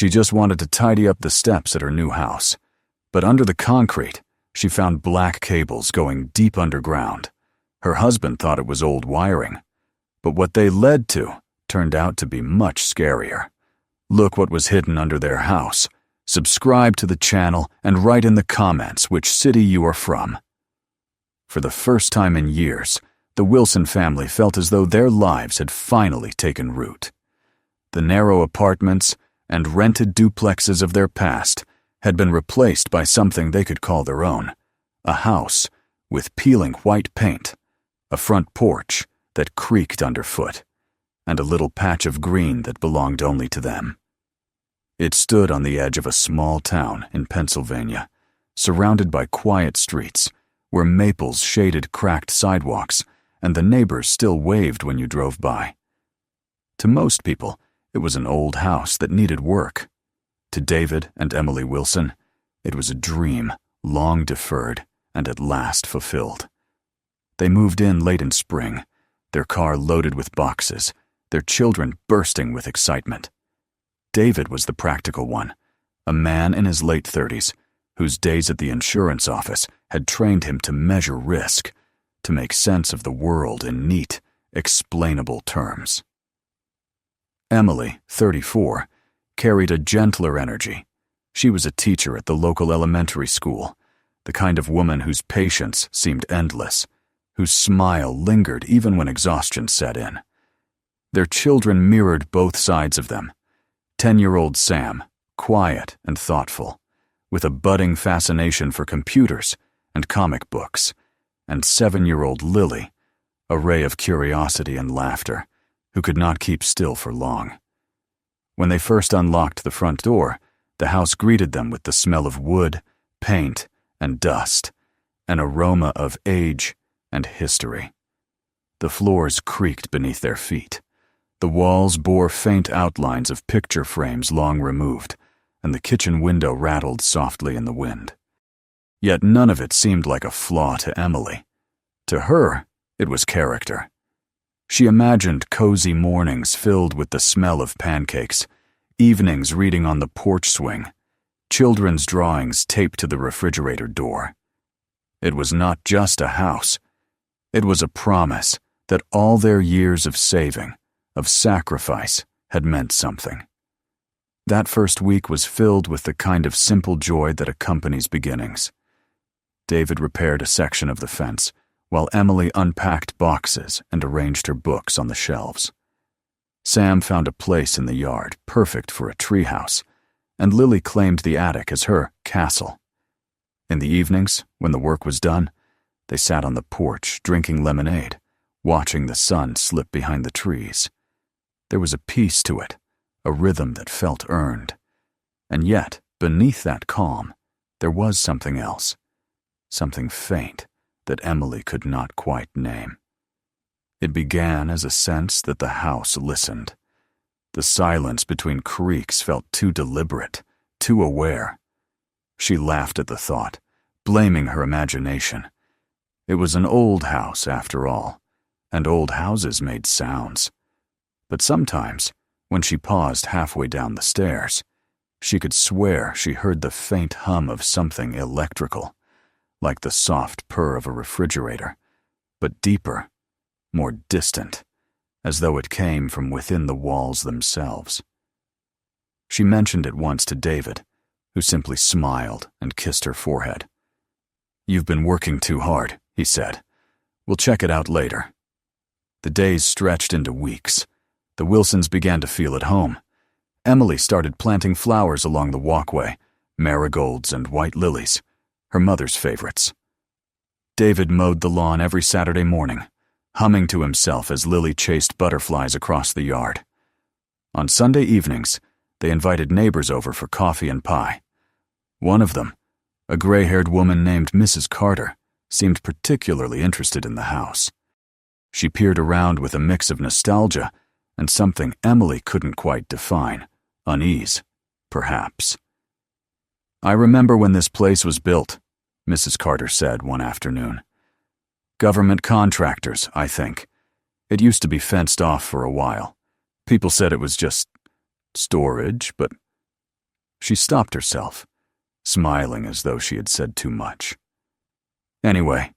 She just wanted to tidy up the steps at her new house. But under the concrete, she found black cables going deep underground. Her husband thought it was old wiring. But what they led to turned out to be much scarier. Look what was hidden under their house. Subscribe to the channel and write in the comments which city you are from. For the first time in years, the Wilson family felt as though their lives had finally taken root. The narrow apartments and rented duplexes of their past had been replaced by something they could call their own, a house with peeling white paint, a front porch that creaked underfoot, and a little patch of green that belonged only to them. It stood on the edge of a small town in Pennsylvania, surrounded by quiet streets where maples shaded cracked sidewalks and the neighbors still waved when you drove by. To most people, it was an old house that needed work. To David and Emily Wilson, it was a dream, long deferred and at last fulfilled. They moved in late in spring, their car loaded with boxes, their children bursting with excitement. David was the practical one, a man in his late 30s, whose days at the insurance office had trained him to measure risk, to make sense of the world in neat, explainable terms. Emily, 34, carried a gentler energy. She was a teacher at the local elementary school, the kind of woman whose patience seemed endless, whose smile lingered even when exhaustion set in. Their children mirrored both sides of them. 10-year-old Sam, quiet and thoughtful, with a budding fascination for computers and comic books, and 7-year-old Lily, a ray of curiosity and laughter, who could not keep still for long. When they first unlocked the front door, the house greeted them with the smell of wood, paint, and dust, an aroma of age and history. The floors creaked beneath their feet. The walls bore faint outlines of picture frames long removed, and the kitchen window rattled softly in the wind. Yet none of it seemed like a flaw to Emily. To her, it was character. She imagined cozy mornings filled with the smell of pancakes, evenings reading on the porch swing, children's drawings taped to the refrigerator door. It was not just a house. It was a promise that all their years of saving, of sacrifice, had meant something. That first week was filled with the kind of simple joy that accompanies beginnings. David repaired a section of the fence, while Emily unpacked boxes and arranged her books on the shelves. Sam found a place in the yard perfect for a treehouse, and Lily claimed the attic as her castle. In the evenings, when the work was done, they sat on the porch drinking lemonade, watching the sun slip behind the trees. There was a peace to it, a rhythm that felt earned. And yet, beneath that calm, there was something else, something faint that Emily could not quite name. It began as a sense that the house listened. The silence between creaks felt too deliberate, too aware. She laughed at the thought, blaming her imagination. It was an old house, after all, and old houses made sounds. But sometimes, when she paused halfway down the stairs, she could swear she heard the faint hum of something electrical, like the soft purr of a refrigerator, but deeper, more distant, as though it came from within the walls themselves. She mentioned it once to David, who simply smiled and kissed her forehead. "You've been working too hard," he said. "We'll check it out later." The days stretched into weeks. The Wilsons began to feel at home. Emily started planting flowers along the walkway, marigolds and white lilies, her mother's favorites. David mowed the lawn every Saturday morning, humming to himself as Lily chased butterflies across the yard. On Sunday evenings, they invited neighbors over for coffee and pie. One of them, a gray-haired woman named Mrs. Carter, seemed particularly interested in the house. She peered around with a mix of nostalgia and something Emily couldn't quite define, unease, perhaps. "I remember when this place was built," Mrs. Carter said one afternoon. "Government contractors, I think. It used to be fenced off for a while. People said it was just storage, but She stopped herself, smiling as though she had said too much. Anyway,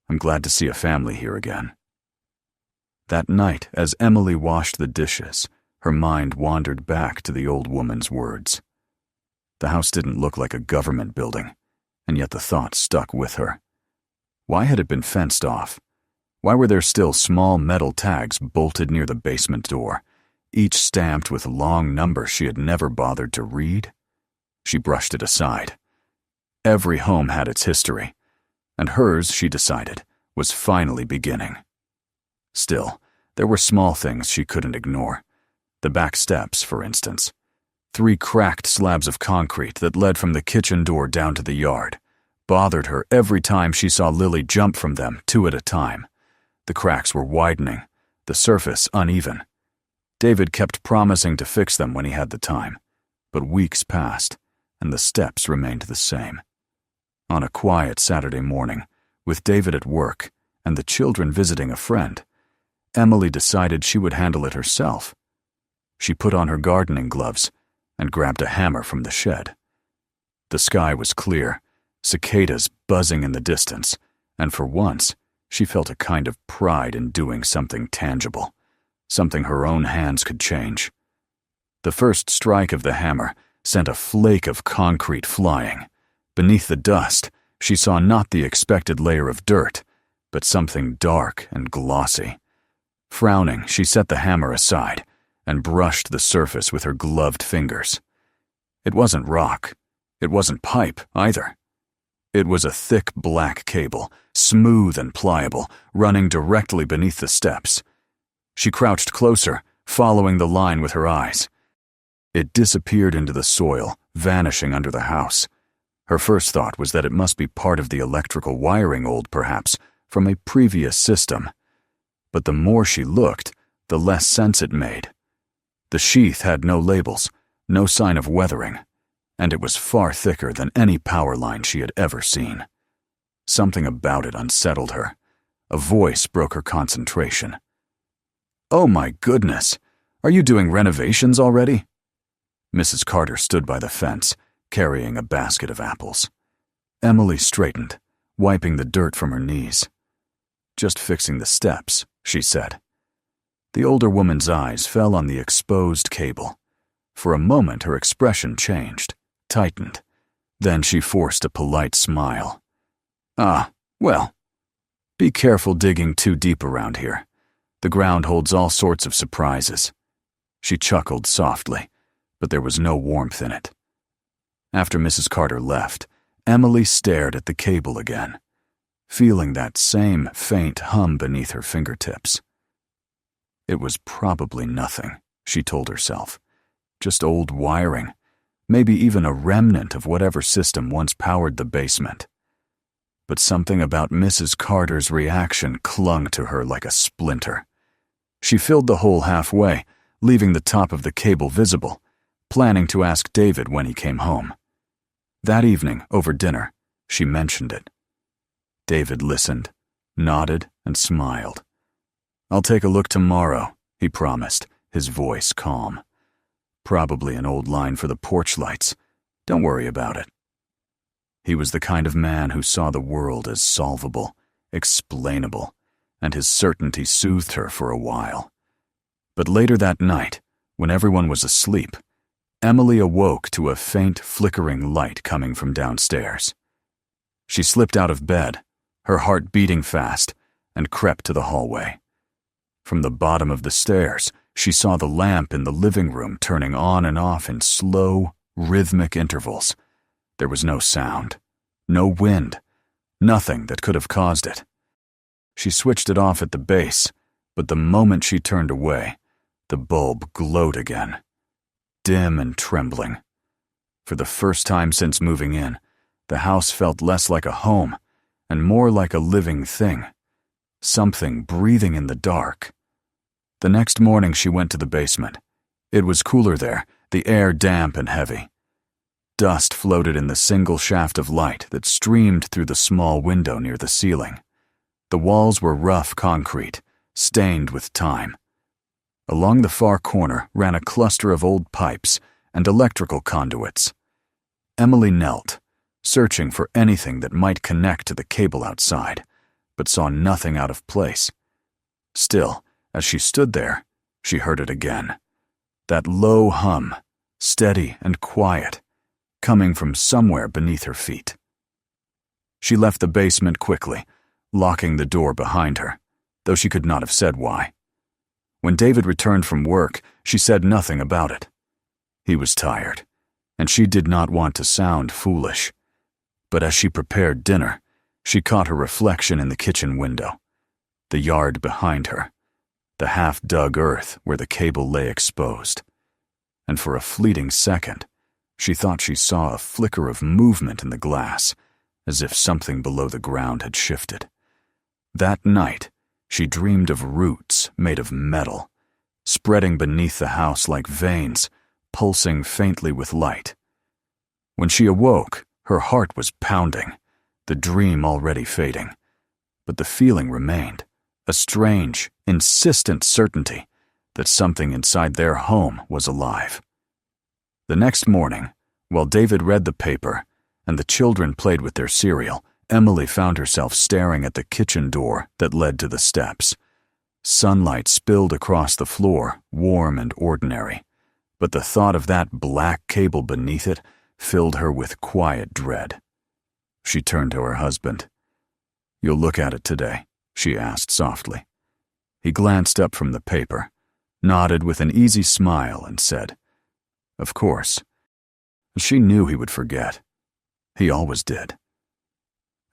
I'm glad to see a family here again. That night, as Emily washed the dishes, her mind wandered back to the old woman's words. The house didn't look like a government building, and yet the thought stuck with her. Why had it been fenced off? Why were there still small metal tags bolted near the basement door, each stamped with long numbers she had never bothered to read? She brushed it aside. Every home had its history, and hers, she decided, was finally beginning. Still, there were small things she couldn't ignore. The back steps, for instance. 3 cracked slabs of concrete that led from the kitchen door down to the yard bothered her every time she saw Lily jump from them 2 at a time. The cracks were widening, the surface uneven. David kept promising to fix them when he had the time, but weeks passed, and the steps remained the same. On a quiet Saturday morning, with David at work and the children visiting a friend, Emily decided she would handle it herself. She put on her gardening gloves and grabbed a hammer from the shed. The sky was clear, cicadas buzzing in the distance, and for once, she felt a kind of pride in doing something tangible, something her own hands could change. The first strike of the hammer sent a flake of concrete flying. Beneath the dust, she saw not the expected layer of dirt, but something dark and glossy. Frowning, she set the hammer aside and brushed the surface with her gloved fingers. It wasn't rock. It wasn't pipe, either. It was a thick black cable, smooth and pliable, running directly beneath the steps. She crouched closer, following the line with her eyes. It disappeared into the soil, vanishing under the house. Her first thought was that it must be part of the electrical wiring, old perhaps, from a previous system. But the more she looked, the less sense it made. The sheath had no labels, no sign of weathering, and it was far thicker than any power line she had ever seen. Something about it unsettled her. A voice broke her concentration. "Oh my goodness! Are you doing renovations already?" Mrs. Carter stood by the fence, carrying a basket of apples. Emily straightened, wiping the dirt from her knees. "Just fixing the steps," she said. The older woman's eyes fell on the exposed cable. For a moment her expression changed, tightened. Then she forced a polite smile. "Ah, well, be careful digging too deep around here. The ground holds all sorts of surprises." She chuckled softly, but there was no warmth in it. After Mrs. Carter left, Emily stared at the cable again, feeling that same faint hum beneath her fingertips. It was probably nothing, she told herself. Just old wiring, maybe even a remnant of whatever system once powered the basement. But something about Mrs. Carter's reaction clung to her like a splinter. She filled the hole halfway, leaving the top of the cable visible, planning to ask David when he came home. That evening, over dinner, she mentioned it. David listened, nodded, and smiled. "I'll take a look tomorrow," he promised, his voice calm. "Probably an old line for the porch lights. Don't worry about it." He was the kind of man who saw the world as solvable, explainable, and his certainty soothed her for a while. But later that night, when everyone was asleep, Emily awoke to a faint, flickering light coming from downstairs. She slipped out of bed, her heart beating fast, and crept to the hallway. From the bottom of the stairs, she saw the lamp in the living room turning on and off in slow, rhythmic intervals. There was no sound, no wind, nothing that could have caused it. She switched it off at the base, but the moment she turned away, the bulb glowed again, dim and trembling. For the first time since moving in, the house felt less like a home and more like a living thing, something breathing in the dark. The next morning she went to the basement. It was cooler there, the air damp and heavy. Dust floated in the single shaft of light that streamed through the small window near the ceiling. The walls were rough concrete, stained with time. Along the far corner ran a cluster of old pipes and electrical conduits, Emily knelt, searching for anything that might connect to the cable outside, but saw nothing out of place. Still, as she stood there, she heard it again. That low hum, steady and quiet, coming from somewhere beneath her feet. She left the basement quickly, locking the door behind her, though she could not have said why. When David returned from work, she said nothing about it. He was tired, and she did not want to sound foolish. But as she prepared dinner, she caught her reflection in the kitchen window, the yard behind her, the half-dug earth where the cable lay exposed. And for a fleeting second, she thought she saw a flicker of movement in the glass, as if something below the ground had shifted. That night, she dreamed of roots made of metal, spreading beneath the house like veins, pulsing faintly with light. When she awoke, her heart was pounding, the dream already fading. But the feeling remained, a strange, insistent certainty that something inside their home was alive. The next morning, while David read the paper and the children played with their cereal, Emily found herself staring at the kitchen door that led to the steps. Sunlight spilled across the floor, warm and ordinary, but the thought of that black cable beneath it filled her with quiet dread. She turned to her husband. "You'll look at it today?" she asked softly. He glanced up from the paper, nodded with an easy smile, and said, "Of course." She knew he would forget. He always did.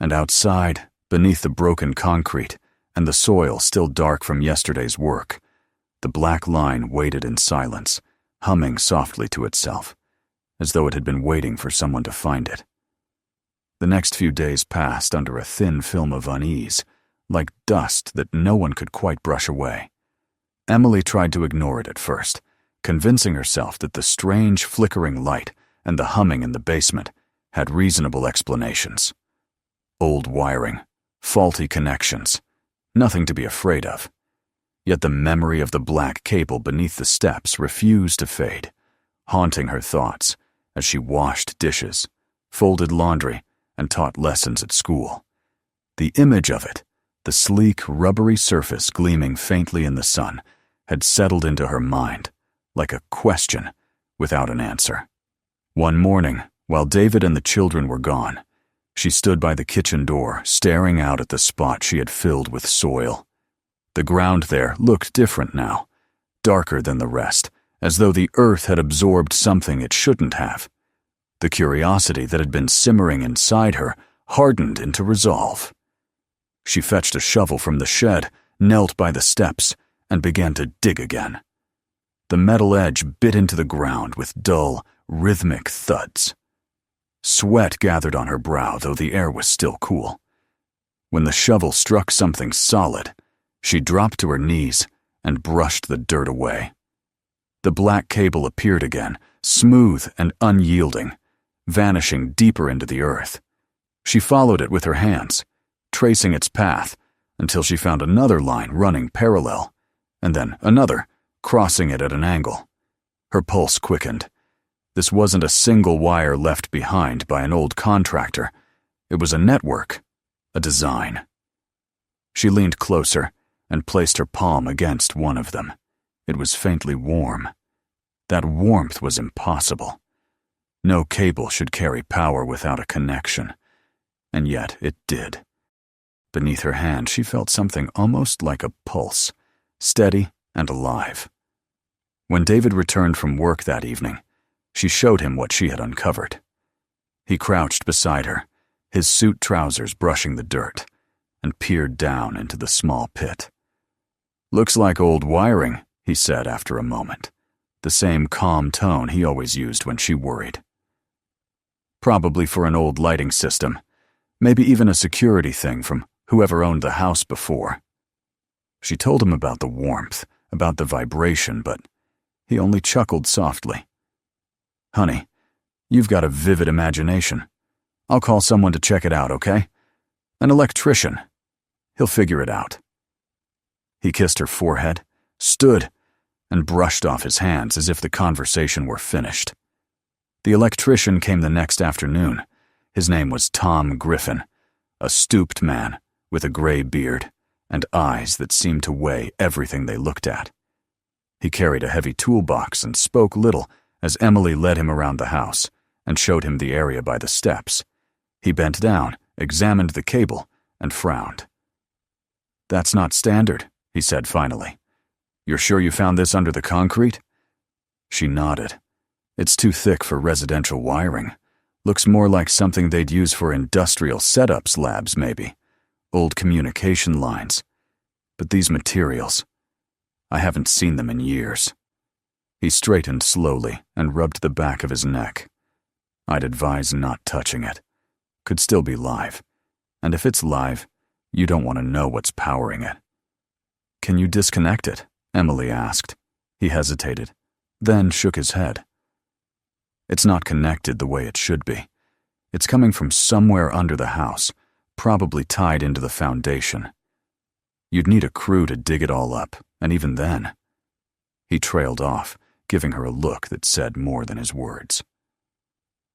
And outside, beneath the broken concrete and the soil still dark from yesterday's work, the black line waited in silence, humming softly to itself, as though it had been waiting for someone to find it. The next few days passed under a thin film of unease, like dust that no one could quite brush away. Emily tried to ignore it at first, convincing herself that the strange flickering light and the humming in the basement had reasonable explanations. Old wiring, faulty connections, nothing to be afraid of. Yet the memory of the black cable beneath the steps refused to fade, haunting her thoughts as she washed dishes, folded laundry, and taught lessons at school. The image of it, the sleek, rubbery surface gleaming faintly in the sun, had settled into her mind, like a question without an answer. One morning, while David and the children were gone, she stood by the kitchen door, staring out at the spot she had filled with soil. The ground there looked different now, darker than the rest, as though the earth had absorbed something it shouldn't have. The curiosity that had been simmering inside her hardened into resolve. She fetched a shovel from the shed, knelt by the steps, and began to dig again. The metal edge bit into the ground with dull, rhythmic thuds. Sweat gathered on her brow, though the air was still cool. When the shovel struck something solid, she dropped to her knees and brushed the dirt away. The black cable appeared again, smooth and unyielding, vanishing deeper into the earth. She followed it with her hands, tracing its path until she found another line running parallel, and then another, crossing it at an angle. Her pulse quickened. This wasn't a single wire left behind by an old contractor. It was a network, a design. She leaned closer and placed her palm against one of them. It was faintly warm. That warmth was impossible. No cable should carry power without a connection. And yet it did. Beneath her hand, she felt something almost like a pulse, steady and alive. When David returned from work that evening, she showed him what she had uncovered. He crouched beside her, his suit trousers brushing the dirt, and peered down into the small pit. "Looks like old wiring," he said after a moment, the same calm tone he always used when she worried. "Probably for an old lighting system, maybe even a security thing from whoever owned the house before." She told him about the warmth, about the vibration, but he only chuckled softly. "Honey, you've got a vivid imagination. I'll call someone to check it out, okay? An electrician. He'll figure it out." He kissed her forehead, stood, and brushed off his hands as if the conversation were finished. The electrician came the next afternoon. His name was Tom Griffin, a stooped man with a gray beard and eyes that seemed to weigh everything they looked at. He carried a heavy toolbox and spoke little as Emily led him around the house and showed him the area by the steps. He bent down, examined the cable, and frowned. "That's not standard," he said finally. "You're sure you found this under the concrete?" She nodded. "It's too thick for residential wiring. Looks more like something they'd use for industrial setups labs, maybe. Old communication lines. But these materials, I haven't seen them in years." He straightened slowly and rubbed the back of his neck. "I'd advise not touching it. Could still be live. And if it's live, you don't want to know what's powering it." "Can you disconnect it?" Emily asked. He hesitated, then shook his head. "It's not connected the way it should be. It's coming from somewhere under the house, probably tied into the foundation. You'd need a crew to dig it all up, and even then..." He trailed off, giving her a look that said more than his words.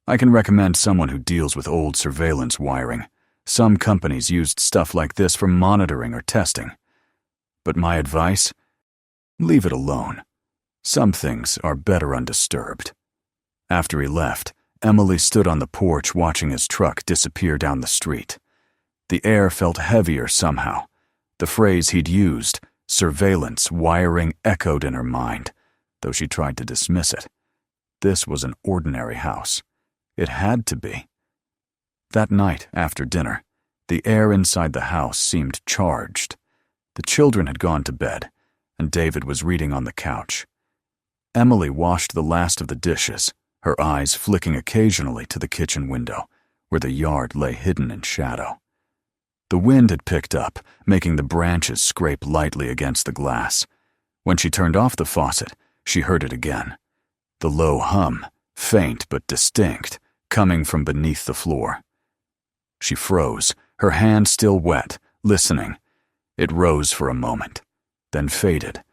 "I can recommend someone who deals with old surveillance wiring. Some companies used stuff like this for monitoring or testing. But my advice? Leave it alone. Some things are better undisturbed." After he left, Emily stood on the porch watching his truck disappear down the street. The air felt heavier somehow. The phrase he'd used, surveillance wiring, echoed in her mind, though she tried to dismiss it. This was an ordinary house. It had to be. That night, after dinner, the air inside the house seemed charged. The children had gone to bed, and David was reading on the couch. Emily washed the last of the dishes, her eyes flicking occasionally to the kitchen window, where the yard lay hidden in shadow. The wind had picked up, making the branches scrape lightly against the glass. When she turned off the faucet, she heard it again. The low hum, faint but distinct, coming from beneath the floor. She froze, her hand still wet, listening. It rose for a moment, then faded,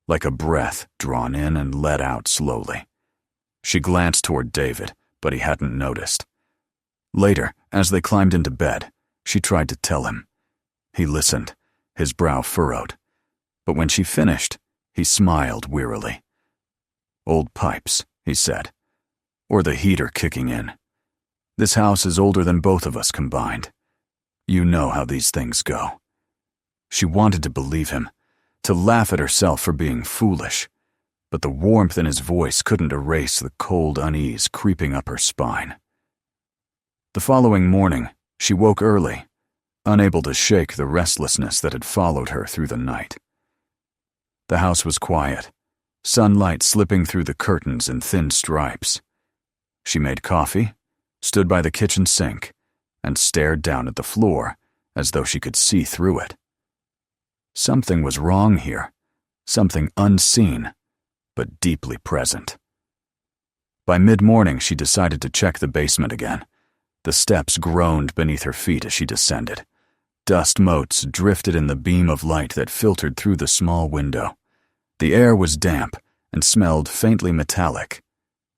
like a breath drawn in and let out slowly. She glanced toward David, but he hadn't noticed. Later, as they climbed into bed, she tried to tell him. He listened, his brow furrowed. But when she finished, he smiled wearily. "Old pipes," he said. "Or the heater kicking in. This house is older than both of us combined. You know how these things go." She wanted to believe him, to laugh at herself for being foolish, but the warmth in his voice couldn't erase the cold unease creeping up her spine. The following morning, she woke early, unable to shake the restlessness that had followed her through the night. The house was quiet, sunlight slipping through the curtains in thin stripes. She made coffee, stood by the kitchen sink, and stared down at the floor as though she could see through it. Something was wrong here, something unseen, but deeply present. By mid-morning, she decided to check the basement again. The steps groaned beneath her feet as she descended. Dust motes drifted in the beam of light that filtered through the small window. The air was damp and smelled faintly metallic.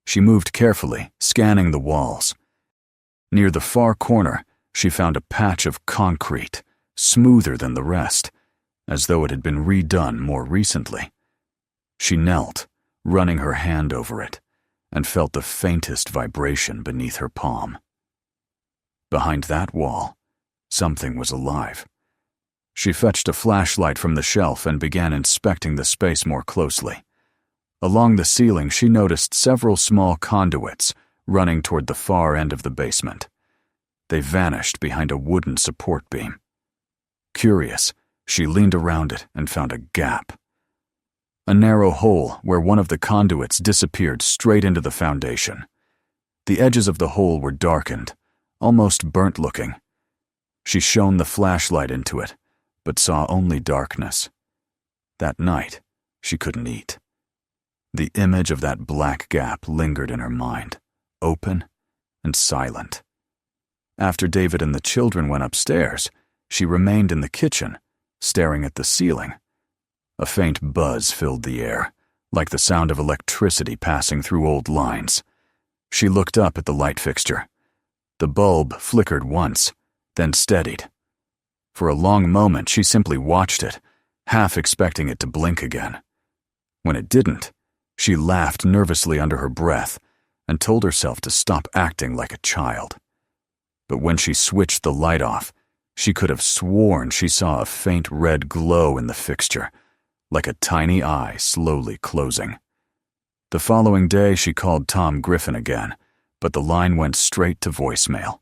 She moved carefully, scanning the walls. Near the far corner, she found a patch of concrete, smoother than the rest, as though it had been redone more recently. She knelt, running her hand over it, and felt the faintest vibration beneath her palm. Behind that wall, something was alive. She fetched a flashlight from the shelf and began inspecting the space more closely. Along the ceiling, she noticed several small conduits running toward the far end of the basement. They vanished behind a wooden support beam. Curious, she leaned around it and found a gap. A narrow hole where one of the conduits disappeared straight into the foundation. The edges of the hole were darkened, almost burnt-looking. She shone the flashlight into it, but saw only darkness. That night, she couldn't eat. The image of that black gap lingered in her mind, open and silent. After David and the children went upstairs, she remained in the kitchen, staring at the ceiling. A faint buzz filled the air, like the sound of electricity passing through old lines. She looked up at the light fixture. The bulb flickered once, then steadied. For a long moment, she simply watched it, half expecting it to blink again. When it didn't, she laughed nervously under her breath and told herself to stop acting like a child. But when she switched the light off, she could have sworn she saw a faint red glow in the fixture, like a tiny eye slowly closing. The following day, she called Tom Griffin again, but the line went straight to voicemail.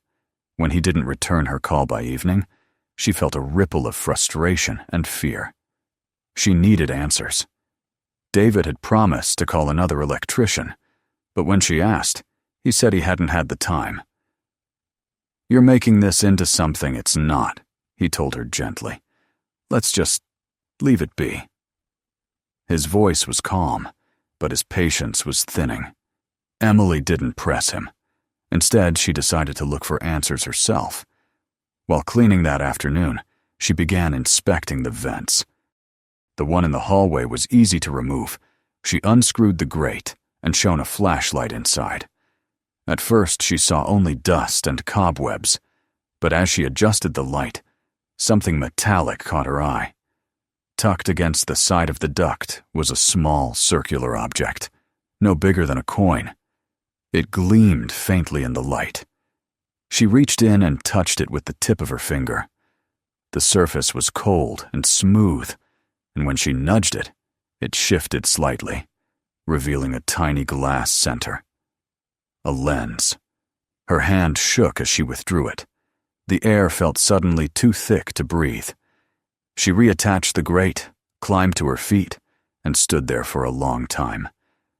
When he didn't return her call by evening, she felt a ripple of frustration and fear. She needed answers. David had promised to call another electrician, but when she asked, he said he hadn't had the time. "You're making this into something it's not," he told her gently. "Let's just leave it be." His voice was calm, but his patience was thinning. Emily didn't press him. Instead, she decided to look for answers herself. While cleaning that afternoon, she began inspecting the vents. The one in the hallway was easy to remove. She unscrewed the grate and shone a flashlight inside. At first, she saw only dust and cobwebs, but as she adjusted the light, something metallic caught her eye. Tucked against the side of the duct was a small circular object, no bigger than a coin. It gleamed faintly in the light. She reached in and touched it with the tip of her finger. The surface was cold and smooth, and when she nudged it, it shifted slightly, revealing a tiny glass center. A lens. Her hand shook as she withdrew it. The air felt suddenly too thick to breathe. She reattached the grate, climbed to her feet, and stood there for a long time,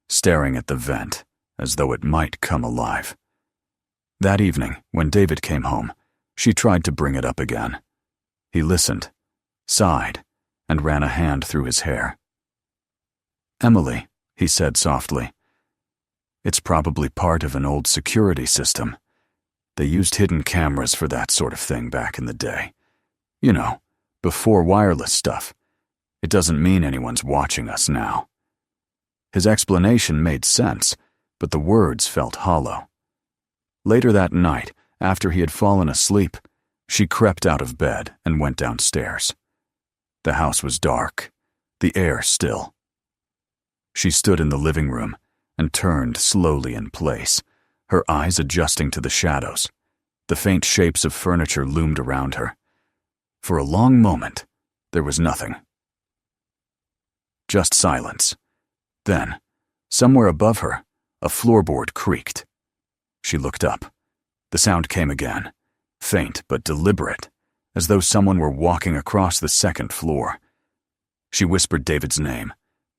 staring at the vent as though it might come alive. That evening, when David came home, she tried to bring it up again. He listened, sighed, and ran a hand through his hair. "Emily," he said softly, "it's probably part of an old security system. They used hidden cameras for that sort of thing back in the day. You know, before wireless stuff. It doesn't mean anyone's watching us now." His explanation made sense, but the words felt hollow. Later that night, after he had fallen asleep, she crept out of bed and went downstairs. The house was dark, the air still. She stood in the living room and turned slowly in place, her eyes adjusting to the shadows. The faint shapes of furniture loomed around her. For a long moment, there was nothing. Just silence. Then, somewhere above her, a floorboard creaked. She looked up. The sound came again, faint but deliberate, as though someone were walking across the second floor. She whispered David's name,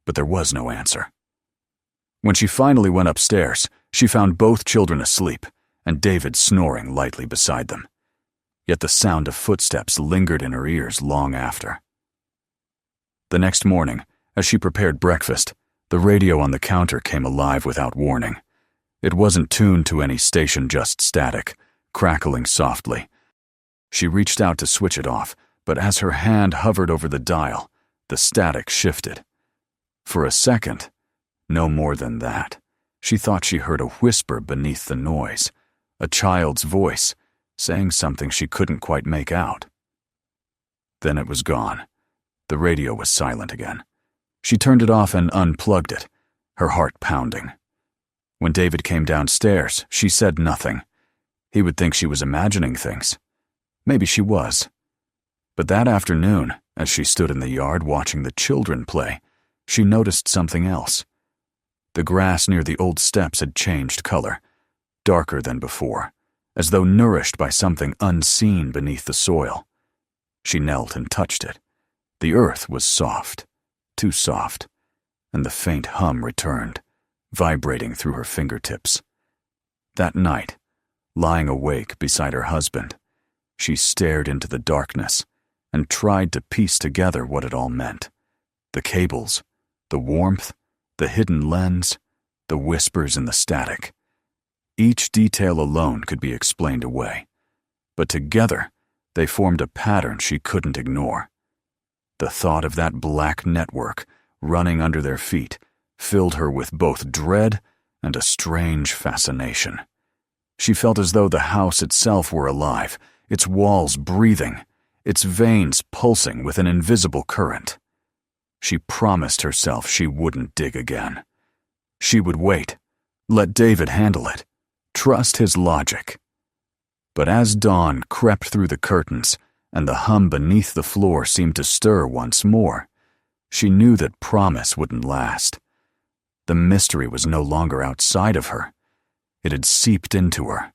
but there was no answer. When she finally went upstairs, she found both children asleep and David snoring lightly beside them. Yet the sound of footsteps lingered in her ears long after. The next morning, as she prepared breakfast, the radio on the counter came alive without warning. It wasn't tuned to any station, just static, crackling softly. She reached out to switch it off, but as her hand hovered over the dial, the static shifted. For a second, no more than that, she thought she heard a whisper beneath the noise, a child's voice, saying something she couldn't quite make out. Then it was gone. The radio was silent again. She turned it off and unplugged it, her heart pounding. When David came downstairs, she said nothing. He would think she was imagining things. Maybe she was. But that afternoon, as she stood in the yard watching the children play, she noticed something else. The grass near the old steps had changed color, darker than before, as though nourished by something unseen beneath the soil. She knelt and touched it. The earth was soft, too soft, and the faint hum returned, vibrating through her fingertips. That night, lying awake beside her husband, she stared into the darkness and tried to piece together what it all meant. The cables, the warmth, the hidden lens, the whispers in the static. Each detail alone could be explained away, but together they formed a pattern she couldn't ignore. The thought of that black network running under their feet filled her with both dread and a strange fascination. She felt as though the house itself were alive, its walls breathing, its veins pulsing with an invisible current. She promised herself she wouldn't dig again. She would wait, let David handle it, trust his logic. But as dawn crept through the curtains and the hum beneath the floor seemed to stir once more, she knew that promise wouldn't last. The mystery was no longer outside of her. It had seeped into her,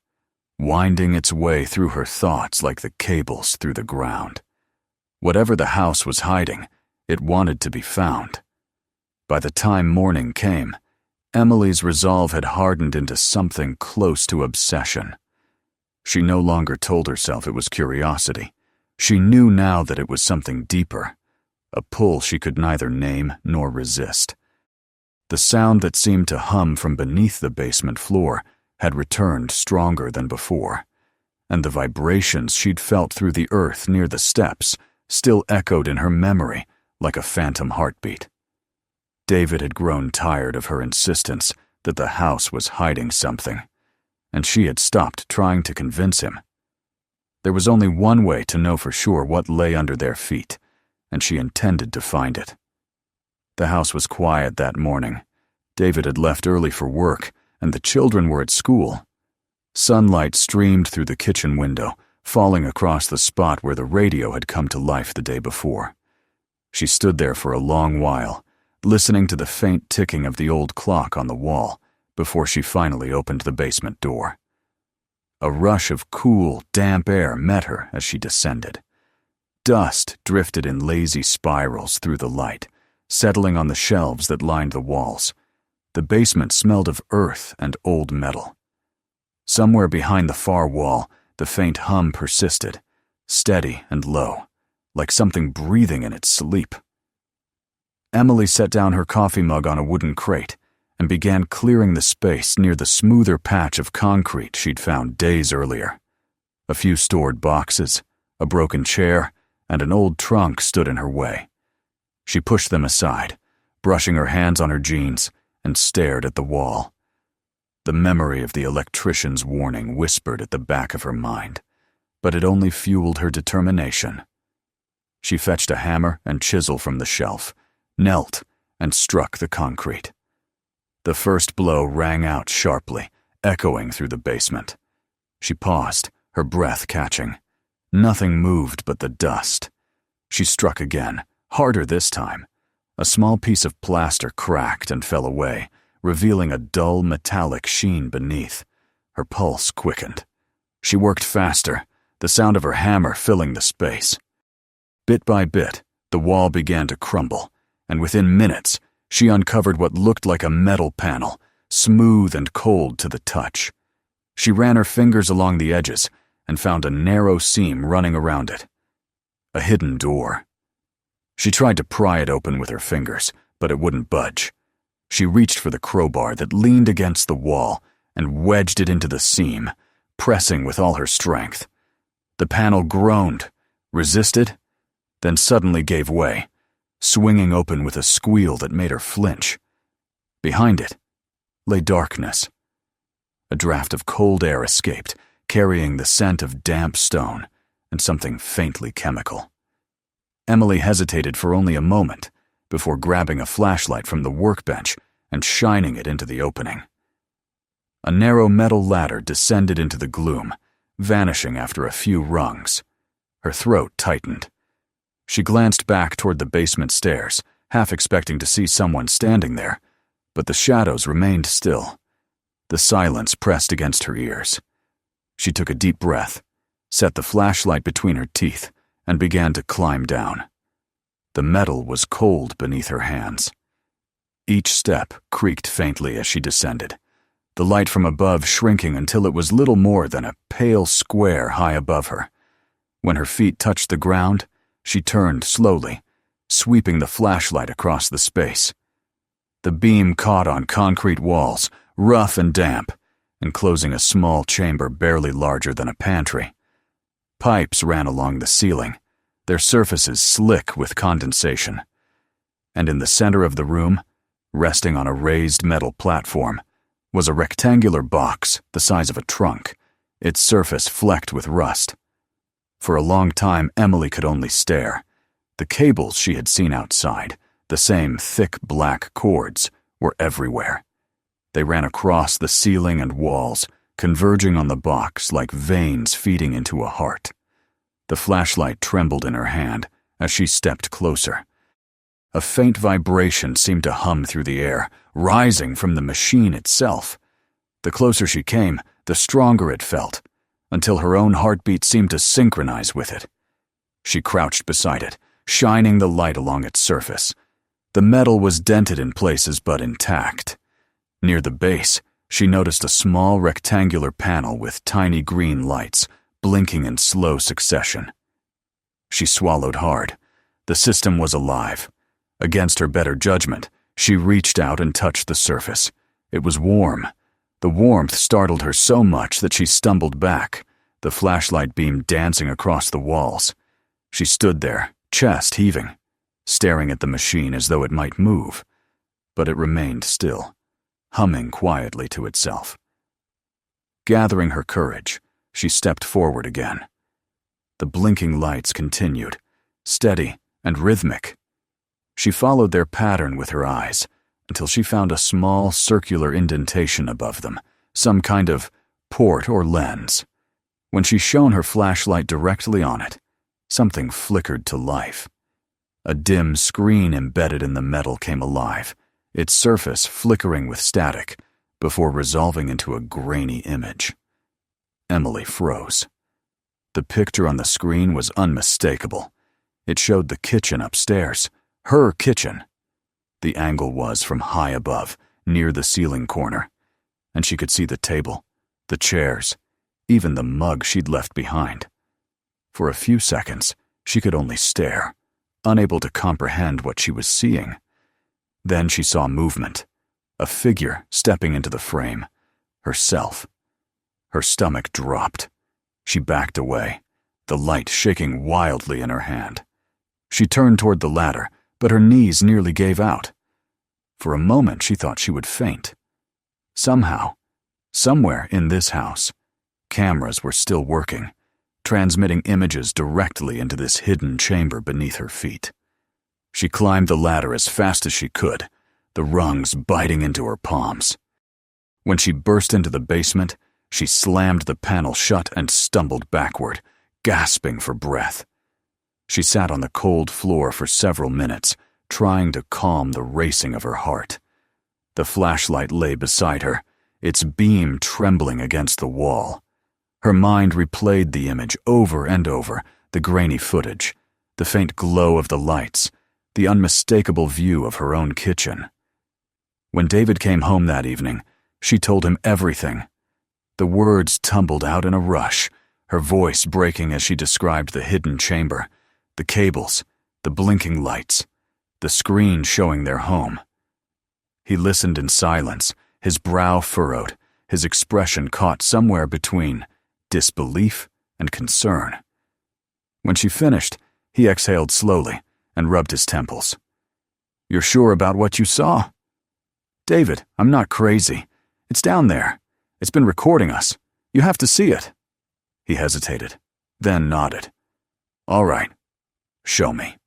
winding its way through her thoughts like the cables through the ground. Whatever the house was hiding, it wanted to be found. By the time morning came, Emily's resolve had hardened into something close to obsession. She no longer told herself it was curiosity. She knew now that it was something deeper, a pull she could neither name nor resist. The sound that seemed to hum from beneath the basement floor had returned stronger than before, and the vibrations she'd felt through the earth near the steps still echoed in her memory like a phantom heartbeat. David had grown tired of her insistence that the house was hiding something, and she had stopped trying to convince him. There was only one way to know for sure what lay under their feet, and she intended to find it. The house was quiet that morning. David had left early for work, and the children were at school. Sunlight streamed through the kitchen window, falling across the spot where the radio had come to life the day before. She stood there for a long while, listening to the faint ticking of the old clock on the wall, before she finally opened the basement door. A rush of cool, damp air met her as she descended. Dust drifted in lazy spirals through the light, settling on the shelves that lined the walls. The basement smelled of earth and old metal. Somewhere behind the far wall, the faint hum persisted, steady and low, like something breathing in its sleep. Emily set down her coffee mug on a wooden crate and began clearing the space near the smoother patch of concrete she'd found days earlier. A few stored boxes, a broken chair, and an old trunk stood in her way. She pushed them aside, brushing her hands on her jeans, and stared at the wall. The memory of the electrician's warning whispered at the back of her mind, but it only fueled her determination. She fetched a hammer and chisel from the shelf, knelt, and struck the concrete. The first blow rang out sharply, echoing through the basement. She paused, her breath catching. Nothing moved but the dust. She struck again, harder this time. A small piece of plaster cracked and fell away, revealing a dull metallic sheen beneath. Her pulse quickened. She worked faster, the sound of her hammer filling the space. Bit by bit, the wall began to crumble, and within minutes, she uncovered what looked like a metal panel, smooth and cold to the touch. She ran her fingers along the edges and found a narrow seam running around it. A hidden door. She tried to pry it open with her fingers, but it wouldn't budge. She reached for the crowbar that leaned against the wall and wedged it into the seam, pressing with all her strength. The panel groaned, resisted, then suddenly gave way, swinging open with a squeal that made her flinch. Behind it lay darkness. A draft of cold air escaped, carrying the scent of damp stone and something faintly chemical. Emily hesitated for only a moment before grabbing a flashlight from the workbench and shining it into the opening. A narrow metal ladder descended into the gloom, vanishing after a few rungs. Her throat tightened. She glanced back toward the basement stairs, half expecting to see someone standing there, but the shadows remained still. The silence pressed against her ears. She took a deep breath, set the flashlight between her teeth, and began to climb down. The metal was cold beneath her hands. Each step creaked faintly as she descended, the light from above shrinking until it was little more than a pale square high above her. When her feet touched the ground, she turned slowly, sweeping the flashlight across the space. The beam caught on concrete walls, rough and damp, enclosing a small chamber barely larger than a pantry. Pipes ran along the ceiling, their surfaces slick with condensation. And in the center of the room, resting on a raised metal platform, was a rectangular box the size of a trunk, its surface flecked with rust. For a long time, Emily could only stare. The cables she had seen outside, the same thick black cords, were everywhere. They ran across the ceiling and walls, converging on the box like veins feeding into a heart. The flashlight trembled in her hand as she stepped closer. A faint vibration seemed to hum through the air, rising from the machine itself. The closer she came, the stronger it felt, until her own heartbeat seemed to synchronize with it. She crouched beside it, shining the light along its surface. The metal was dented in places but intact. Near the base, she noticed a small rectangular panel with tiny green lights, blinking in slow succession. She swallowed hard. The system was alive. Against her better judgment, she reached out and touched the surface. It was warm. The warmth startled her so much that she stumbled back, the flashlight beam dancing across the walls. She stood there, chest heaving, staring at the machine as though it might move, but it remained still, humming quietly to itself. Gathering her courage, she stepped forward again. The blinking lights continued, steady and rhythmic. She followed their pattern with her eyes until she found a small circular indentation above them, some kind of port or lens. When she shone her flashlight directly on it, something flickered to life. A dim screen embedded in the metal came alive, its surface flickering with static before resolving into a grainy image. Emily froze. The picture on the screen was unmistakable. It showed the kitchen upstairs, her kitchen. The angle was from high above, near the ceiling corner, and she could see the table, the chairs, even the mug she'd left behind. For a few seconds, she could only stare, unable to comprehend what she was seeing. Then she saw movement, a figure stepping into the frame, herself. Her stomach dropped. She backed away, the light shaking wildly in her hand. She turned toward the ladder, but her knees nearly gave out. For a moment she thought she would faint. Somehow, somewhere in this house, cameras were still working, transmitting images directly into this hidden chamber beneath her feet. She climbed the ladder as fast as she could, the rungs biting into her palms. When she burst into the basement, she slammed the panel shut and stumbled backward, gasping for breath. She sat on the cold floor for several minutes, trying to calm the racing of her heart. The flashlight lay beside her, its beam trembling against the wall. Her mind replayed the image over and over, the grainy footage, the faint glow of the lights, the unmistakable view of her own kitchen. When David came home that evening, she told him everything. The words tumbled out in a rush, her voice breaking as she described the hidden chamber, the cables, the blinking lights, the screen showing their home. He listened in silence, his brow furrowed, his expression caught somewhere between disbelief and concern. When she finished, he exhaled slowly and rubbed his temples. "You're sure about what you saw?" "David, I'm not crazy. It's down there. It's been recording us. You have to see it." He hesitated, then nodded. "All right. Show me."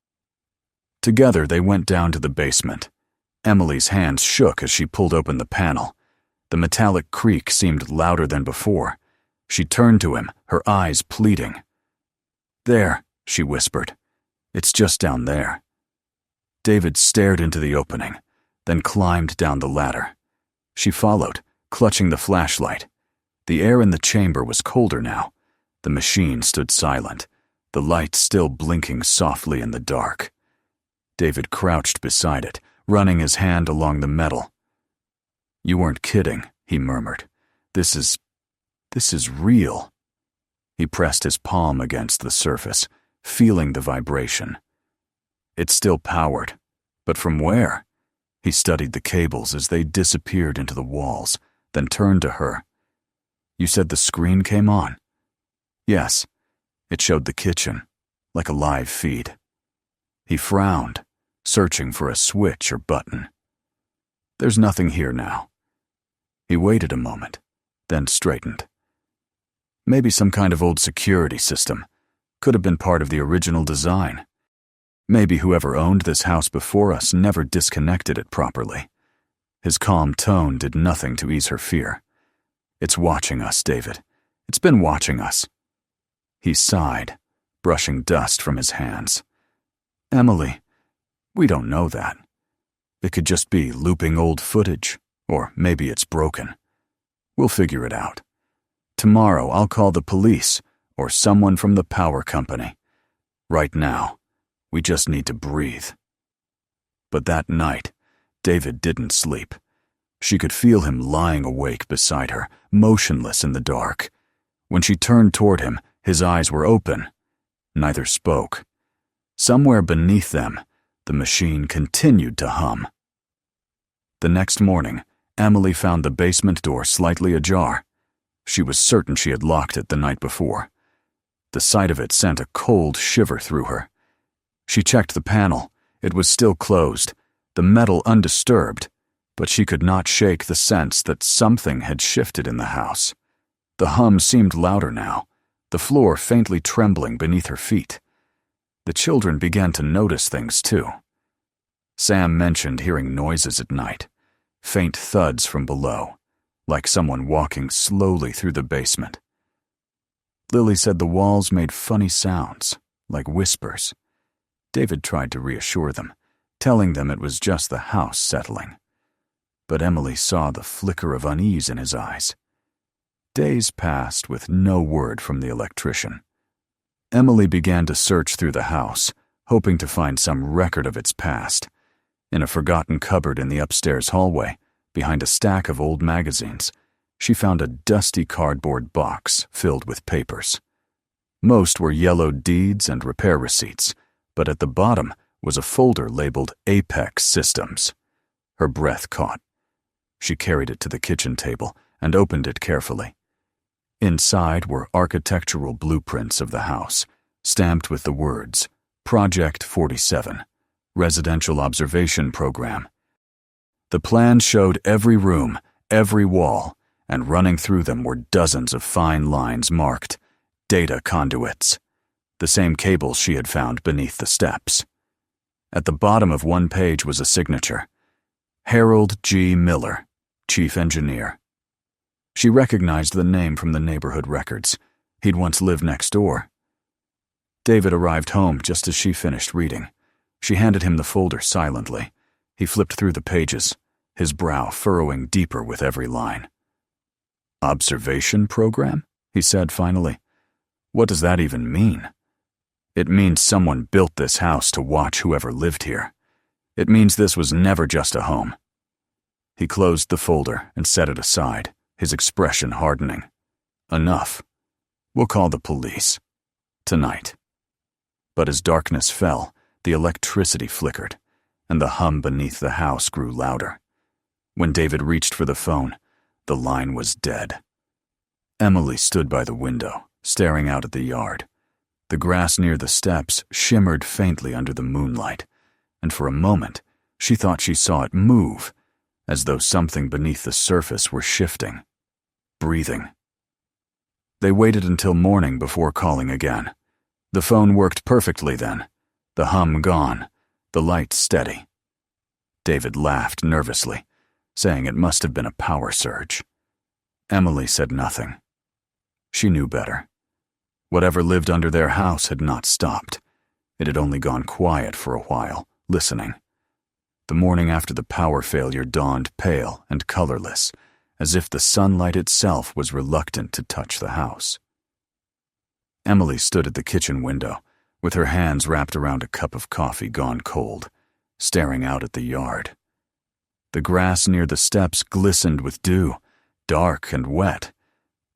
Together they went down to the basement. Emily's hands shook as she pulled open the panel. The metallic creak seemed louder than before. She turned to him, her eyes pleading. "There," she whispered. "It's just down there." David stared into the opening, then climbed down the ladder. She followed, clutching the flashlight. The air in the chamber was colder now. The machine stood silent, the light still blinking softly in the dark. David crouched beside it, running his hand along the metal. "You weren't kidding," he murmured. This is real." He pressed his palm against the surface, feeling the vibration. It still powered, but from where? He studied the cables as they disappeared into the walls, then turned to her. "You said the screen came on?" "Yes." It showed the kitchen, like a live feed. He frowned, searching for a switch or button. "There's nothing here now." He waited a moment, then straightened. Maybe some kind of old security system. Could have been part of the original design. Maybe whoever owned this house before us never disconnected it properly. His calm tone did nothing to ease her fear. It's watching us, David. It's been watching us. He sighed, brushing dust from his hands. Emily, we don't know that. It could just be looping old footage, or maybe it's broken. We'll figure it out. Tomorrow I'll call the police or someone from the power company. Right now, we just need to breathe. But that night, David didn't sleep. She could feel him lying awake beside her, motionless in the dark. When she turned toward him, his eyes were open. Neither spoke. Somewhere beneath them, the machine continued to hum. The next morning, Emily found the basement door slightly ajar. She was certain she had locked it the night before. The sight of it sent a cold shiver through her. She checked the panel. It was still closed, the metal undisturbed, but she could not shake the sense that something had shifted in the house. The hum seemed louder now, the floor faintly trembling beneath her feet. The children began to notice things too. Sam mentioned hearing noises at night, faint thuds from below, like someone walking slowly through the basement. Lily said the walls made funny sounds, like whispers. David tried to reassure them, telling them it was just the house settling. But Emily saw the flicker of unease in his eyes. Days passed with no word from the electrician. Emily began to search through the house, hoping to find some record of its past. In a forgotten cupboard in the upstairs hallway, behind a stack of old magazines, she found a dusty cardboard box filled with papers. Most were yellowed deeds and repair receipts, but at the bottom was a folder labeled Apex Systems. Her breath caught. She carried it to the kitchen table and opened it carefully. Inside were architectural blueprints of the house, stamped with the words, Project 47, Residential Observation Program. The plan showed every room, every wall, and running through them were dozens of fine lines marked, data conduits, the same cables she had found beneath the steps. At the bottom of one page was a signature, Harold G. Miller, Chief Engineer. She recognized the name from the neighborhood records. He'd once lived next door. David arrived home just as she finished reading. She handed him the folder silently. He flipped through the pages, his brow furrowing deeper with every line. Observation program? He said finally. What does that even mean? It means someone built this house to watch whoever lived here. It means this was never just a home. He closed the folder and set it aside, his expression hardening. Enough. We'll call the police. Tonight. But as darkness fell, the electricity flickered, and the hum beneath the house grew louder. When David reached for the phone, the line was dead. Emily stood by the window, staring out at the yard. The grass near the steps shimmered faintly under the moonlight, and for a moment she thought she saw it move, as though something beneath the surface were shifting, breathing. They waited until morning before calling again. The phone worked perfectly then, the hum gone, the light steady. David laughed nervously, saying it must have been a power surge. Emily said nothing. She knew better. Whatever lived under their house had not stopped. It had only gone quiet for a while, listening. The morning after the power failure dawned pale and colorless, as if the sunlight itself was reluctant to touch the house. Emily stood at the kitchen window, with her hands wrapped around a cup of coffee gone cold, staring out at the yard. The grass near the steps glistened with dew, dark and wet,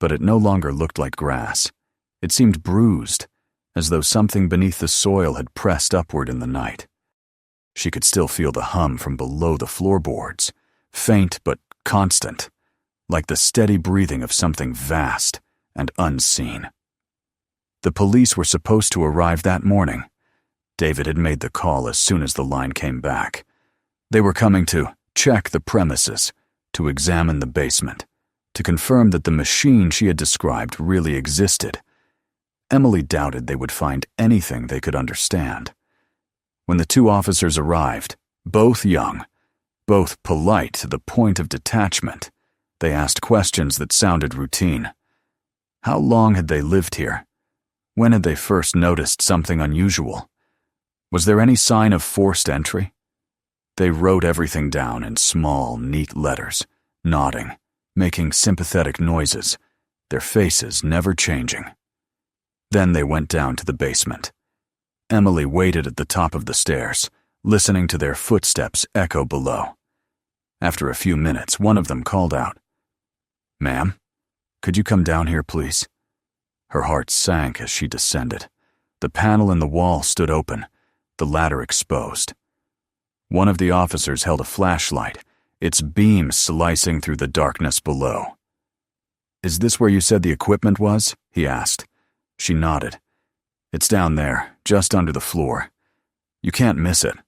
but it no longer looked like grass. It seemed bruised, as though something beneath the soil had pressed upward in the night. She could still feel the hum from below the floorboards, faint but constant, like the steady breathing of something vast and unseen. The police were supposed to arrive that morning. David had made the call as soon as the line came back. They were coming to check the premises, to to examine the basement, to confirm that the machine she had described really existed. Emily doubted they would find anything they could understand. When the two officers arrived, both young, both polite to the point of detachment, they asked questions that sounded routine. How long had they lived here? When had they first noticed something unusual? Was there any sign of forced entry? They wrote everything down in small, neat letters, nodding, making sympathetic noises, their faces never changing. Then they went down to the basement. Emily waited at the top of the stairs, listening to their footsteps echo below. After a few minutes, one of them called out, "Ma'am, could you come down here, please?" Her heart sank as she descended. The panel in the wall stood open, the ladder exposed. One of the officers held a flashlight, its beam slicing through the darkness below. "Is this where you said the equipment was?" he asked. She nodded. "It's down there, just under the floor. You can't miss it."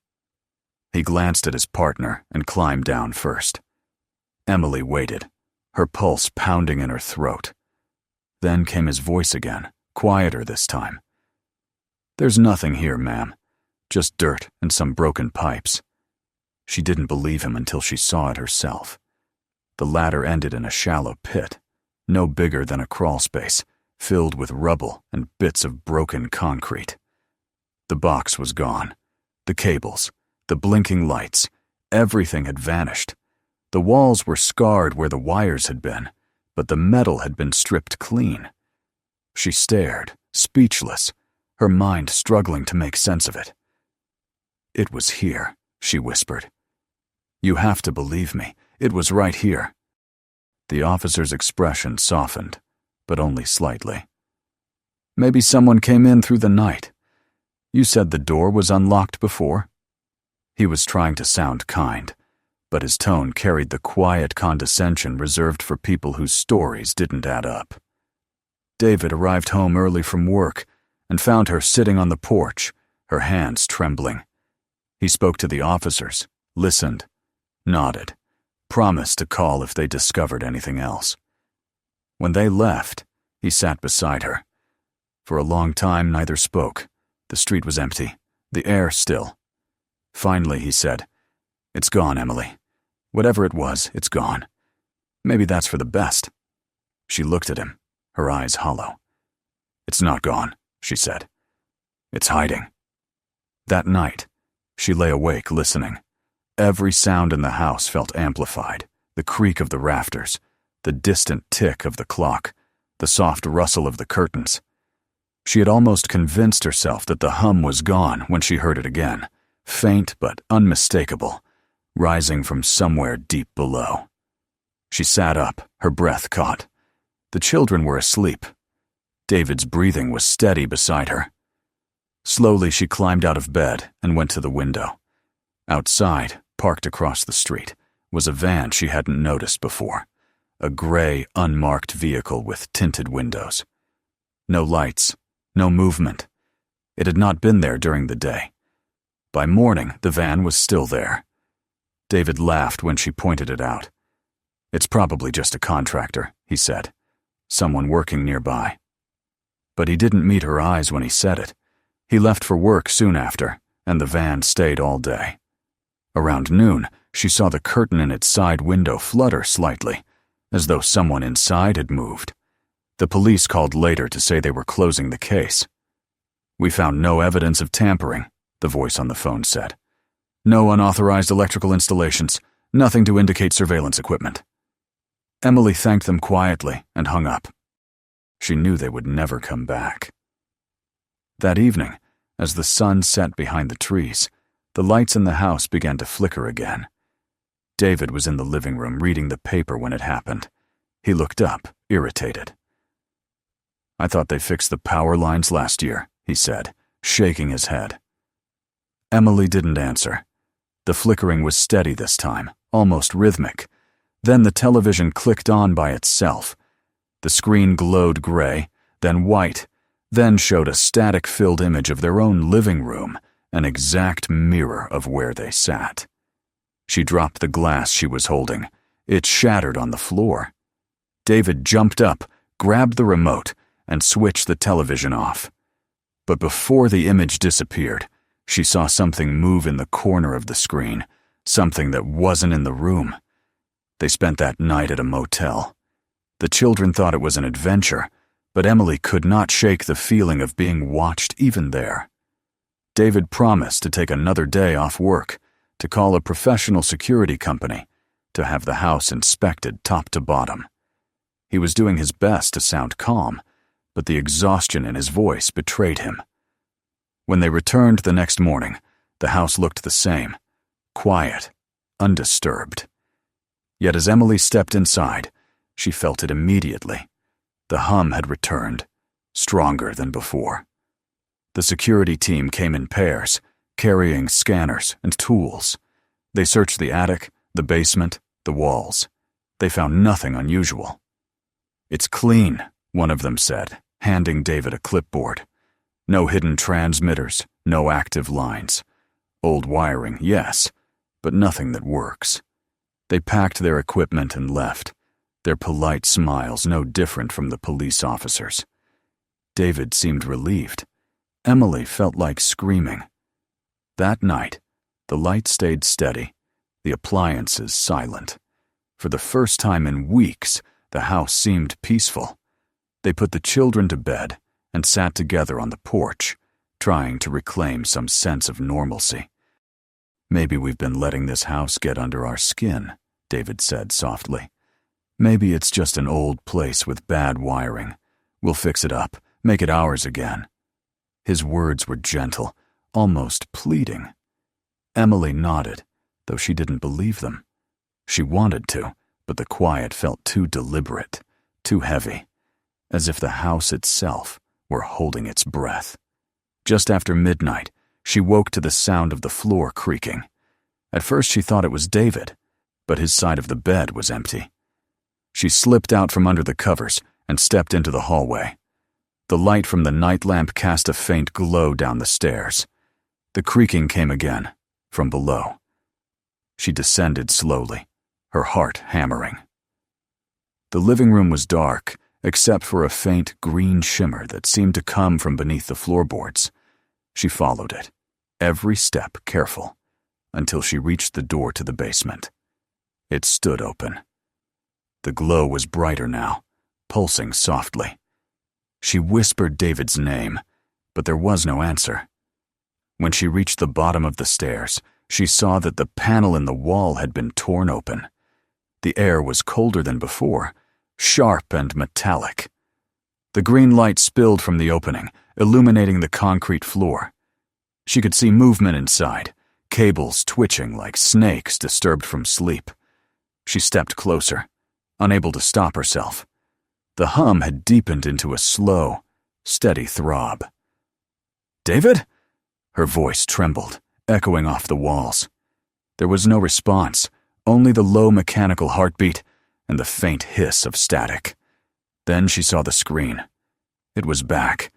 He glanced at his partner and climbed down first. Emily waited, her pulse pounding in her throat. Then came his voice again, quieter this time. "There's nothing here, ma'am. Just dirt and some broken pipes." She didn't believe him until she saw it herself. The ladder ended in a shallow pit, no bigger than a crawl space, filled with rubble and bits of broken concrete. The box was gone. The cables, the blinking lights, everything had vanished. The walls were scarred where the wires had been, but the metal had been stripped clean. She stared, speechless, her mind struggling to make sense of it. "It was here," she whispered. "You have to believe me. It was right here." The officer's expression softened, but only slightly. "Maybe someone came in through the night. You said the door was unlocked before?" He was trying to sound kind, but his tone carried the quiet condescension reserved for people whose stories didn't add up. David arrived home early from work and found her sitting on the porch, her hands trembling. He spoke to the officers, listened, nodded, promised to call if they discovered anything else. When they left, he sat beside her. For a long time, neither spoke. The street was empty, the air still. Finally, he said, "It's gone, Emily. Whatever it was, it's gone. Maybe that's for the best." She looked at him, her eyes hollow. "It's not gone," she said. "It's hiding." That night, she lay awake listening. Every sound in the house felt amplified, the creak of the rafters, the distant tick of the clock, the soft rustle of the curtains. She had almost convinced herself that the hum was gone when she heard it again, faint but unmistakable, rising from somewhere deep below. She sat up, her breath caught. The children were asleep. David's breathing was steady beside her. Slowly she climbed out of bed and went to the window. Outside, parked across the street, was a van she hadn't noticed before, a gray, unmarked vehicle with tinted windows. No lights, no movement. It had not been there during the day. By morning, the van was still there. David laughed when she pointed it out. "It's probably just a contractor," he said. "Someone working nearby." But he didn't meet her eyes when he said it. He left for work soon after, and the van stayed all day. Around noon, she saw the curtain in its side window flutter slightly, as though someone inside had moved. The police called later to say they were closing the case. "We found no evidence of tampering," the voice on the phone said. "No unauthorized electrical installations, nothing to indicate surveillance equipment." Emily thanked them quietly and hung up. She knew they would never come back. That evening, as the sun set behind the trees, the lights in the house began to flicker again. David was in the living room reading the paper when it happened. He looked up, irritated. "I thought they fixed the power lines last year," he said, shaking his head. Emily didn't answer. The flickering was steady this time, almost rhythmic. Then the television clicked on by itself. The screen glowed gray, then white, then showed a static-filled image of their own living room, an exact mirror of where they sat. She dropped the glass she was holding, It shattered on the floor. David jumped up, grabbed the remote, and switched the television off. But before the image disappeared, she saw something move in the corner of the screen, something that wasn't in the room. They spent that night at a motel. The children thought it was an adventure, but Emily could not shake the feeling of being watched even there. David promised to take another day off work, to call a professional security company, to have the house inspected top to bottom. He was doing his best to sound calm, but the exhaustion in his voice betrayed him. When they returned the next morning, the house looked the same, quiet, undisturbed. Yet as Emily stepped inside, she felt it immediately. The hum had returned, stronger than before. The security team came in pairs, carrying scanners and tools. They searched the attic, the basement, the walls. They found nothing unusual. "It's clean," one of them said, handing David a clipboard. "No hidden transmitters, no active lines. Old wiring, yes, but nothing that works." They packed their equipment and left, their polite smiles no different from the police officers. David seemed relieved. Emily felt like screaming. That night, the light stayed steady, the appliances silent. For the first time in weeks, the house seemed peaceful. They put the children to bed and sat together on the porch, trying to reclaim some sense of normalcy. "Maybe we've been letting this house get under our skin," David said softly. "Maybe it's just an old place with bad wiring. We'll fix it up, make it ours again." His words were gentle, almost pleading. Emily nodded, though she didn't believe them. She wanted to, but the quiet felt too deliberate, too heavy, as if the house itself were holding its breath. Just after midnight, she woke to the sound of the floor creaking. At first she thought it was David, but his side of the bed was empty. She slipped out from under the covers and stepped into the hallway. The light from the night lamp cast a faint glow down the stairs. The creaking came again, from below. She descended slowly, her heart hammering. The living room was dark, except for a faint green shimmer that seemed to come from beneath the floorboards. She followed it, every step careful, until she reached the door to the basement. It stood open. The glow was brighter now, pulsing softly. She whispered David's name, but there was no answer. When she reached the bottom of the stairs, she saw that the panel in the wall had been torn open. The air was colder than before, sharp and metallic. The green light spilled from the opening, illuminating the concrete floor. She could see movement inside, cables twitching like snakes disturbed from sleep. She stepped closer, unable to stop herself. The hum had deepened into a slow, steady throb. "David?" Her voice trembled, echoing off the walls. There was no response, only the low mechanical heartbeat and the faint hiss of static. Then she saw the screen. It was back,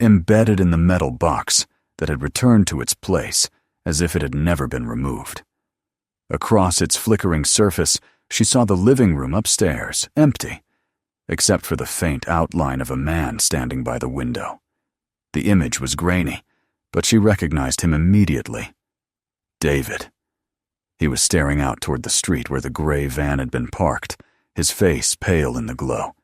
embedded in the metal box that had returned to its place as if it had never been removed. Across its flickering surface, she saw the living room upstairs, empty, except for the faint outline of a man standing by the window. The image was grainy, but she recognized him immediately. David. He was staring out toward the street where the gray van had been parked, his face pale in the glow.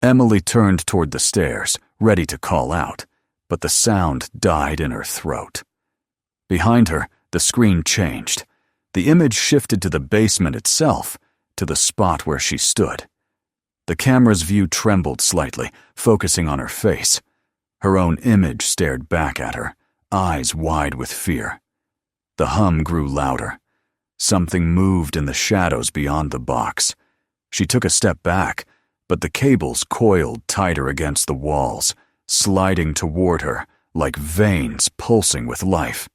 Emily turned toward the stairs, ready to call out, but the sound died in her throat. Behind her, the screen changed. The image shifted to the basement itself, to the spot where she stood. The camera's view trembled slightly, focusing on her face. Her own image stared back at her, eyes wide with fear. The hum grew louder. Something moved in the shadows beyond the box. She took a step back, but the cables coiled tighter against the walls, sliding toward her like veins pulsing with life.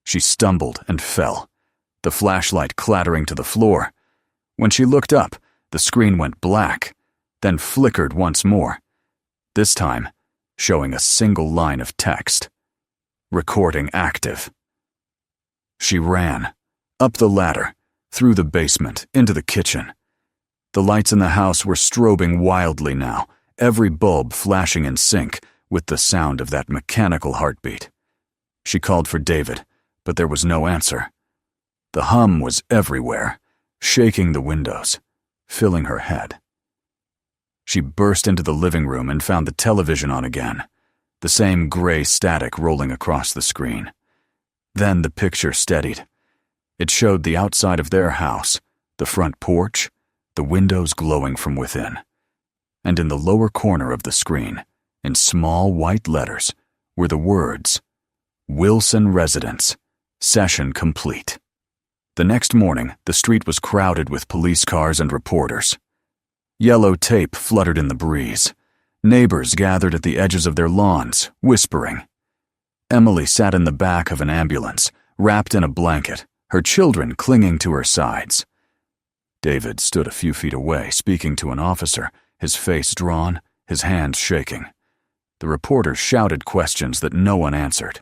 She stumbled and fell, the flashlight clattering to the floor. When she looked up, the screen went black, then flickered once more, this time showing a single line of text. Recording active. She ran, up the ladder, through the basement, into the kitchen. The lights in the house were strobing wildly now, every bulb flashing in sync with the sound of that mechanical heartbeat. She called for David, but there was no answer. The hum was everywhere, shaking the windows, filling her head. She burst into the living room and found the television on again, the same gray static rolling across the screen. Then the picture steadied. It showed the outside of their house, the front porch, the windows glowing from within. And in the lower corner of the screen, in small white letters, were the words, "Wilson Residence, session complete." The next morning, the street was crowded with police cars and reporters. Yellow tape fluttered in the breeze. Neighbors gathered at the edges of their lawns, whispering. Emily sat in the back of an ambulance, wrapped in a blanket, her children clinging to her sides. David stood a few feet away, speaking to an officer, his face drawn, his hands shaking. The reporters shouted questions that no one answered.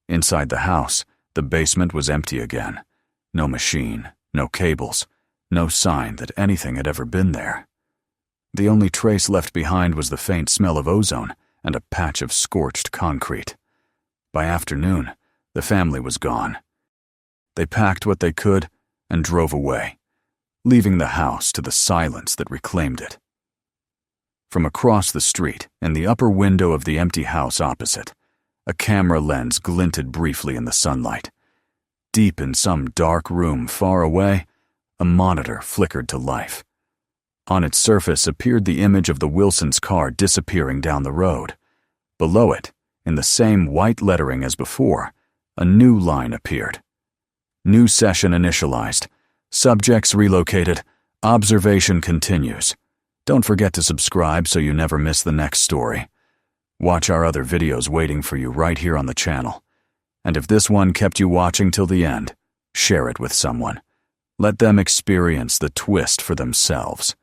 Inside the house, the basement was empty again. No machine, no cables, no sign that anything had ever been there. The only trace left behind was the faint smell of ozone and a patch of scorched concrete. By afternoon, the family was gone. They packed what they could and drove away, leaving the house to the silence that reclaimed it. From across the street, in the upper window of the empty house opposite, a camera lens glinted briefly in the sunlight. Deep in some dark room far away, a monitor flickered to life. On its surface appeared the image of the Wilsons' car disappearing down the road. Below it, in the same white lettering as before, a new line appeared. New session initialized. Subjects relocated. Observation continues. Don't forget to subscribe so you never miss the next story. Watch our other videos waiting for you right here on the channel. And if this one kept you watching till the end, share it with someone. Let them experience the twist for themselves.